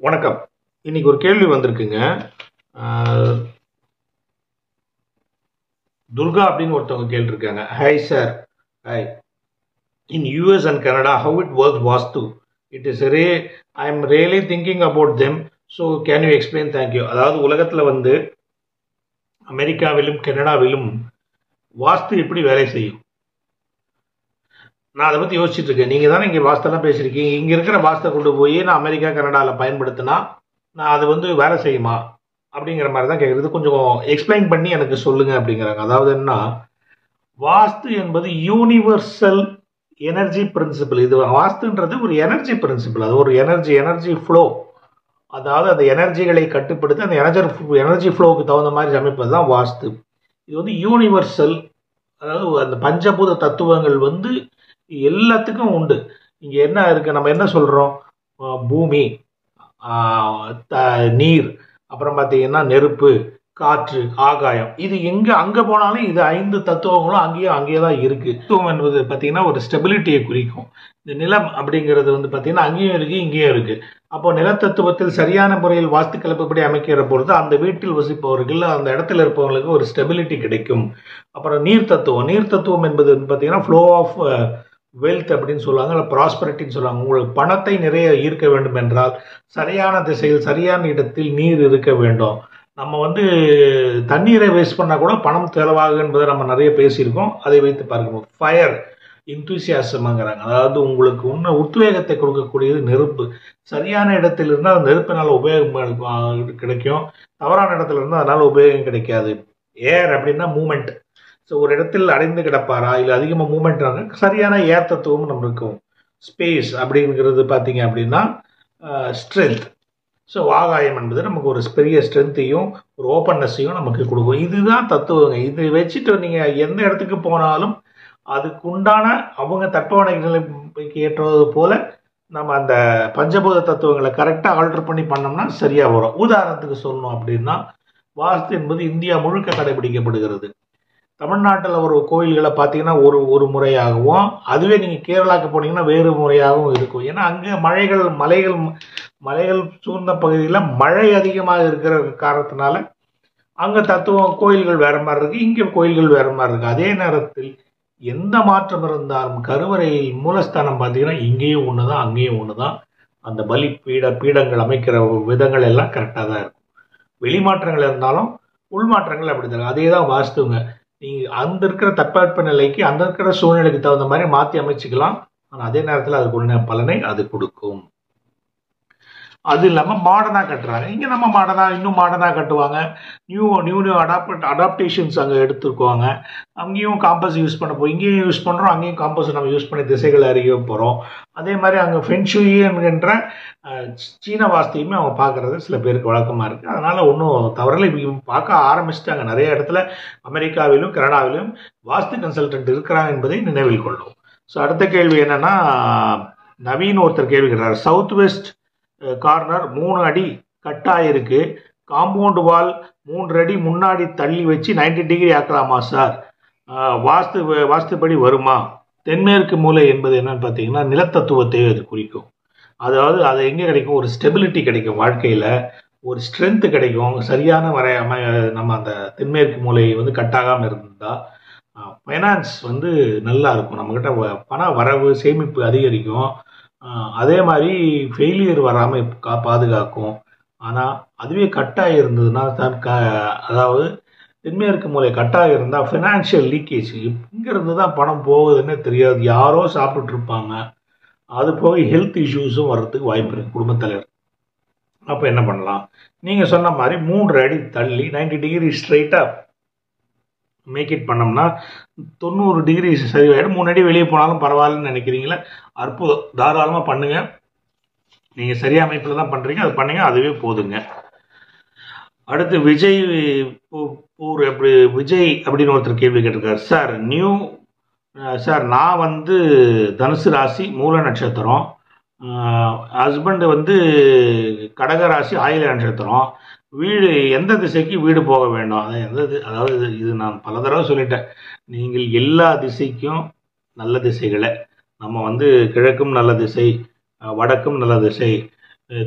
வணக்கம். இன்னைக்கு ஒரு கேள்வி வந்திருக்குங்க. துர்கா அப்படின்னு ஒருத்தவங்க கேட்டிருக்காங்க. Hi sir, hi. In US and Canada, how it works vastu? It is I am really thinking about them. So can you explain? Thank you. அதாவது உலகத்தில் வந்து அமெரிக்காவிலும் கனடாவிலும் வாஸ்து எப்படி வேலை செய்யும்? நான் அதை பற்றி யோசிச்சுட்டு இருக்கேன். நீங்கள் தானே இங்கே வாஸ்தெல்லாம் பேசியிருக்கீங்க. இங்கே இருக்கிற வாஸ்தை கொண்டு போய் நான் அமெரிக்கா கனடாவில் பயன்படுத்தினா நான் அது வந்து வேலை செய்யுமா அப்படிங்கிற மாதிரி தான் கேட்குறது. கொஞ்சம் எக்ஸ்பிளைன் பண்ணி எனக்கு சொல்லுங்க அப்படிங்கிறாங்க. அதாவது என்ன, வாஸ்து என்பது யூனிவர்சல் எனர்ஜி பிரின்சிபிள். இது வாஸ்துன்றது ஒரு எனர்ஜி பிரின்சிபிள். அது ஒரு எனர்ஜி ஃப்ளோ. அதாவது அந்த எனர்ஜிகளை கட்டுப்படுத்தி அந்த எனர்ஜி ஃப்ளோவுக்கு தகுந்த மாதிரி அமைப்பது தான் வாஸ்து. இது வந்து யூனிவர்சல். அதாவது அந்த பஞ்சபூத தத்துவங்கள் வந்து எல்லாத்துக்கும் உண்டு. இங்கே என்ன இருக்கு, நம்ம என்ன சொல்றோம்? பூமி, நீர், அப்புறம் பார்த்தீங்கன்னா நெருப்பு, காற்று, ஆகாயம். இது எங்க அங்க போனாலும் இது 5 தத்துவங்களும் அங்கேயே தான் இருக்கு. தத்துவம் என்பது பார்த்தீங்கன்னா ஒரு ஸ்டெபிலிட்டியை குறிக்கும். இந்த நிலம் அப்படிங்கிறது வந்து பார்த்தீங்கன்னா அங்கேயும் இருக்கு, இங்கேயும் இருக்கு. அப்போ நிலத்தத்துவத்தில் சரியான முறையில் வாஸ்து கலப்புப்படி அமைக்கிற பொழுது அந்த வீட்டில் வசிப்பவர்கள், அந்த இடத்துல இருப்பவங்களுக்கு ஒரு ஸ்டெபிலிட்டி கிடைக்கும். அப்புறம் நீர் தத்துவம் என்பது பார்த்தீங்கன்னா ஃப்ளோ ஆஃப் வெல்த் அப்படின்னு சொல்லுவாங்க, இல்லை ப்ராஸ்பரிட்டின்னு சொல்லுவாங்க. உங்களுக்கு பணத்தை நிறைய ஈர்க்க வேண்டும் என்றால் சரியான திசையில் சரியான இடத்தில் நீர் இருக்க வேண்டும். நம்ம வந்து தண்ணீரை வேஸ்ட் பண்ணால் கூட பணம் செலவாகும் என்பதை நம்ம நிறைய பேசியிருக்கோம். அதை வைத்து பார்க்கணும். ஃபயர் இன்தூசியாசம்ங்கிறாங்க. அதாவது உங்களுக்கு உத்வேகத்தை கொடுக்கக்கூடியது நெருப்பு. சரியான இடத்தில் இருந்தால் அந்த நெருப்பினால உபயோகம் கிடைக்கும். தவறான இடத்துல இருந்தால் அதனால உபயோகம் கிடைக்காது. ஏர் அப்படின்னா மூமெண்ட். ஸோ ஒரு இடத்தில் அடைந்து கிடப்பாரா, இல்லை அதிகமாக மூமெண்ட் ஆகும், சரியான ஏர் தத்துவம் நம்ம இருக்கும். ஸ்பேஸ் அப்படிங்கிறது பார்த்தீங்க அப்படின்னா ஸ்ட்ரென்த். ஸோ ஆகாயம் என்பது நமக்கு ஒரு பெரிய ஸ்ட்ரென்த்தையும் ஒரு ஓப்பன்னஸையும் நமக்கு கொடுக்கும். இதுதான் தத்துவங்க. இது வச்சுட்டு நீங்கள் எந்த இடத்துக்கு போனாலும் அதுக்குண்டான அவங்க தட்பவனைகளுக்கு ஏற்றது போல நம்ம அந்த பஞ்சபூத தத்துவங்களை கரெக்டாக ஆல்டர் பண்ணி பண்ணோம்னா சரியாக வரும். உதாரணத்துக்கு சொல்லணும் அப்படின்னா, வாஸ்து என்பது இந்தியா முழுக்க கடைபிடிக்கப்படுகிறது. தமிழ்நாட்டில் ஒரு கோயில்களை பார்த்தீங்கன்னா ஒரு முறையாகவும், அதுவே நீங்கள் கேரளாவுக்கு போனீங்கன்னா வேறு முறையாகவும் இருக்கும். ஏன்னா அங்கே மலைகள் சூழ்ந்த பகுதியில் மழை அதிகமாக இருக்கிற காரணத்தினால அங்கே தத்துவம் கோயில்கள் வேற மாதிரி இருக்கு, இங்கே கோயில்கள் வேற மாதிரி இருக்கு. அதே நேரத்தில் எந்த மாற்றம் இருந்தாலும் கருவறையில் மூலஸ்தானம் பார்த்தீங்கன்னா இங்கேயும் ஒன்று தான், அங்கேயும் ஒன்று தான். அந்த பலி பீடங்கள் அமைக்கிற விதங்கள் எல்லாம் கரெக்டாக தான் இருக்கும். வெளிமாற்றங்கள் இருந்தாலும் உள்மாற்றங்கள் அப்படி தான். அதே தான் வாஸ்துங்க. நீங்கள் அந்த இருக்கிற தட்பவெப்ப நிலைக்கு, அந்த இருக்கிற சூழ்நிலைக்கு தகுந்த மாதிரி மாற்றி அமைச்சிக்கலாம். ஆனால் அதே நேரத்தில் அதுக்குள்ள பலனை அது கொடுக்கும். அது இல்லாமல் மாடர்னாக கட்டுறாங்க. இங்கே நம்ம இன்னும் மாடர்னாக கட்டுவாங்க. நியூ அடாப்டேஷன்ஸ் அங்கே எடுத்துக்குவாங்க. அங்கேயும் காம்பஸ் யூஸ் பண்ண போய் இங்கேயும் யூஸ் பண்ணுறோம், அங்கேயும் காம்பஸ் நம்ம யூஸ் பண்ணி திசைகள் அறிய போகிறோம். அதே மாதிரி அங்கே ஃபென்ஷுயி என்கின்ற சீன வாஸ்தையுமே அவங்க பார்க்குறது சில பேருக்கு வழக்கமாக இருக்குது. அதனால் ஒன்றும் தவறில்லை. பார்க்க ஆரம்பிச்சுட்டாங்க. நிறைய இடத்துல அமெரிக்காவிலும் கனடாவிலும் வாஸ்து கன்சல்டன்ட் இருக்கிறாங்க என்பதை நினைவில் கொள்ளும். ஸோ அடுத்த கேள்வி என்னென்னா, நவீன் ஒருத்தர் கேள்வி கேட்கிறார். சவுத் வெஸ்ட் கார்னர் 3 அடி கட்டாயிருக்கு, காம்பவுண்ட் வால் 3 அடி முன்னாடி தள்ளி வச்சு 90 டிகிரி ஆக்கலாமா சார்? வாஸ்துப்படி வருமா? தென்மேற்கு மூலை என்பது என்னன்னு பார்த்தீங்கன்னா நிலத்தத்துவத்தை அது குறிக்கும். அதாவது அது எங்கே கிடைக்கும்? ஒரு ஸ்டெபிலிட்டி கிடைக்கும், வாழ்க்கையில் ஒரு ஸ்ட்ரென்த் கிடைக்கும். சரியான நம்ம அந்த தென்மேற்கு மூலை வந்து கட்டாகாமல் இருந்தால் ஃபைனான்ஸ் வந்து நல்லா இருக்கும். நம்மக்கிட்ட பண வரவு சேமிப்பு அதிகரிக்கும். அதே மாதிரி ஃபெயிலியர் வராமல் பாதுகாக்கும். ஆனால் அதுவே கட்டாக இருந்ததுன்னா அதாவது தென்மேற்கு மூலை கட்டாக இருந்தால் ஃபினான்ஷியல் லீக்கேஜ், இங்கேருந்து தான் பணம் போகுதுன்னு தெரியாது, யாரோ சாப்பிட்டுட்டு இருப்பாங்க. அது போய் ஹெல்த் இஷ்யூஸும் வர்றதுக்கு வாய்ப்பு இருக்குது குடும்பத்தலைவர். அப்போ என்ன பண்ணலாம்? நீங்கள் சொன்ன மாதிரி 3 அடி தள்ளி 90 டிகிரி ஸ்ட்ரைட்டாக மேக் இட் பண்ணோம்னா 90 டிகிரி சரிவாயிடும். 3 அடி வெளியே போனாலும் பரவாயில்லன்னு நினைக்கிறீங்களா? அற்புதம், தாராளமாக பண்ணுங்க. நீங்கள் சரியாக அமைப்பில் தான் பண்ணுறீங்க, அது பண்ணுங்க, அதுவே போதுங்க. அடுத்து விஜய் அப்படின்னு ஒருத்தர் கேள்வி கேட்டிருக்காரு. சார் நான் வந்து தனுசு ராசி மூல நட்சத்திரம், ஹஸ்பண்டு வந்து கடக ராசி ஆயில நட்சத்திரம். வீடு எந்த திசைக்கு வீடு போக வேண்டும்? அதாவது இது நான் பல தடவை சொல்லிட்டேன். நீங்கள் எல்லா திசைக்கும் நல்ல திசைகளை நம்ம வந்து கிழக்கும் நல்ல திசை, வடக்கும் நல்ல திசை,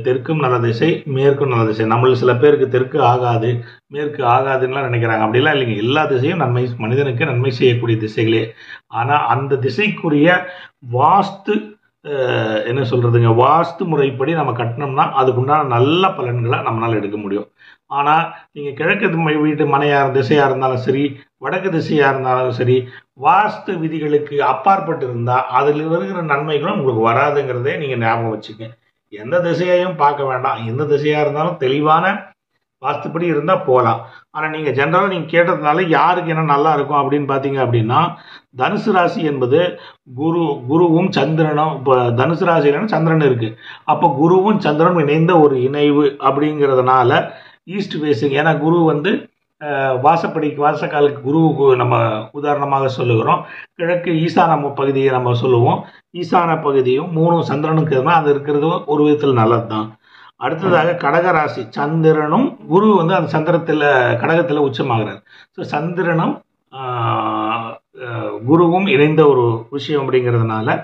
தெற்கும் நல்ல திசை, மேற்கும் நல்ல திசை. நம்மள சில பேருக்கு தெற்கு ஆகாது, மேற்கு ஆகாதுன்னுலாம் நினைக்கிறாங்க. அப்படிலாம் இல்லைங்க. எல்லா திசையும் நன்மை, மனிதனுக்கு நன்மை செய்யக்கூடிய திசைகளே. ஆனால் அந்த திசைக்குரிய வாஸ்து என்ன சொல்றதுங்க, வாஸ்து முறைப்படி நம்ம கட்டினோம்னா அதுக்குண்டான நல்ல பலன்களை நம்மளால் எடுக்க முடியும். ஆனால் நீங்கள் கிழக்கு வீட்டு மனையாக திசையாக இருந்தாலும் சரி, வடக்கு திசையாக இருந்தாலும் சரி, வாஸ்து விதிகளுக்கு அப்பாற்பட்டு இருந்தால் அதில் வருகிற நன்மைகளும் உங்களுக்கு வராதுங்கிறதே நீங்கள் ஞாபகம் வச்சுக்கங்க. எந்த திசையையும் பார்க்க வேண்டாம். எந்த திசையாக இருந்தாலும் தெளிவான வாஸ்துப்படி இருந்தால் போகலாம். ஆனால் நீங்கள் ஜென்ரலாக நீங்கள் கேட்டதுனால யாருக்கு என்ன நல்லா இருக்கும் அப்படின்னு பார்த்தீங்க அப்படின்னா, தனுசு ராசி என்பது குருவும் சந்திரனும், இப்போ தனுசு ராசியிலன்னா சந்திரன் இருக்குது. அப்போ குருவும் சந்திரனும் இணைந்த ஒரு இணைவு அப்படிங்கிறதுனால ஈஸ்ட் ஃபேஸிங், ஏன்னா குரு வந்து வாசக்காலுக்கு குருவுக்கு நம்ம உதாரணமாக சொல்லுகிறோம். கிழக்கு ஈசான பகுதியை நம்ம சொல்லுவோம். ஈசான பகுதியும் 3 சந்திரனுக்கு அது இருக்கிறது ஒரு விதத்தில் நல்லது தான். அடுத்ததாக கடகராசி, சந்திரனும் குரு வந்து அந்த சந்திரத்தில் கடகத்தில் உச்சமாகிறார். ஸோ சந்திரனும் குருவும் இணைந்த ஒரு விஷயம் அப்படிங்கிறதுனால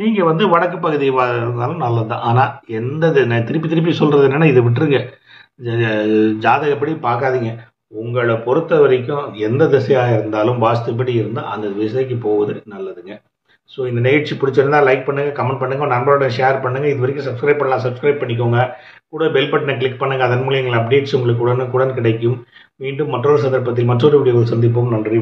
நீங்கள் வந்து வடக்கு பகுதி இருந்தாலும் நல்லது தான். ஆனால் நான் திருப்பி சொல்கிறது என்னென்னா, இதை விட்டுருங்க. ஜாதகப்படி பார்க்காதீங்க. உங்களை பொறுத்த வரைக்கும் எந்த திசையாக இருந்தாலும் வாஸ்துப்படி இருந்தால் அந்த திசைக்கு போவது நல்லதுங்க. ஸோ இந்த நிகழ்ச்சி பிடிச்சிருந்தா லைக் பண்ணுங்கள், கமெண்ட் பண்ணுங்கள், நண்பரோட ஷேர் பண்ணுங்கள். இது வரைக்கும் சப்ஸ்கிரைப் பண்ணலாம், சப்ஸ்கிரைப் பண்ணிக்கோங்க. கூட பெல் பட்டனை கிளிக் பண்ணுங்கள். அதன் மூலம் எங்கள் அப்டேட்ஸ் உங்களுக்கு உடனுக்குடன் கிடைக்கும். மீண்டும் மற்றொரு சந்தர்ப்பத்தில் மற்றொரு வீடியோவில் சந்திப்போம். நன்றி.